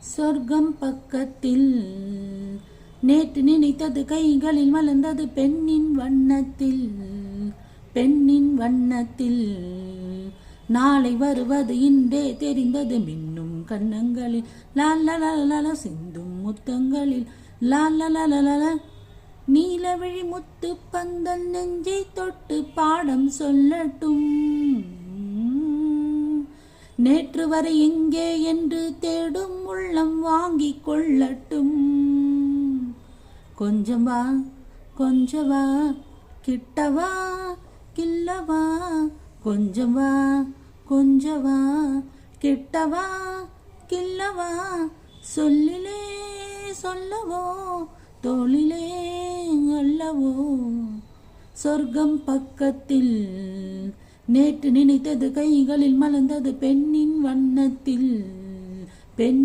சொர்க்கம் பக்கத்தில் நேற்று நினைத்தது கைகளில் மலர்ந்தது பெண்ணின் வண்ணத்தில். பெண்ணின் வண்ணத்தில் நாளை வருவது இன்றே தெரிந்தது மின்னும் கண்ணங்களில் லாலலலல சிந்தும் முத்தங்களில் லாலலலல. நீலவிழி முத்து பந்தல் நெஞ்சை தொட்டு பாடம் சொல்லட்டும். நேற்று வரை எங்கே என்று தேடும் உள்ளம் வாங்கிக் கொள்ளட்டும். கொஞ்சம் வா கொஞ்சம் வா கிட்டவா கில்லவா. கொஞ்சம் வா கொஞ்சம் வா கிட்டவா கில்லவா. சொல்லிலே சொல்லவோ தோளிலே அல்லவோ. சொர்க்கம் பக்கத்தில் நேற்று நினைத்தது கைகளில் மலர்ந்தது பெண்ணின் வண்ணத்தில். பெண்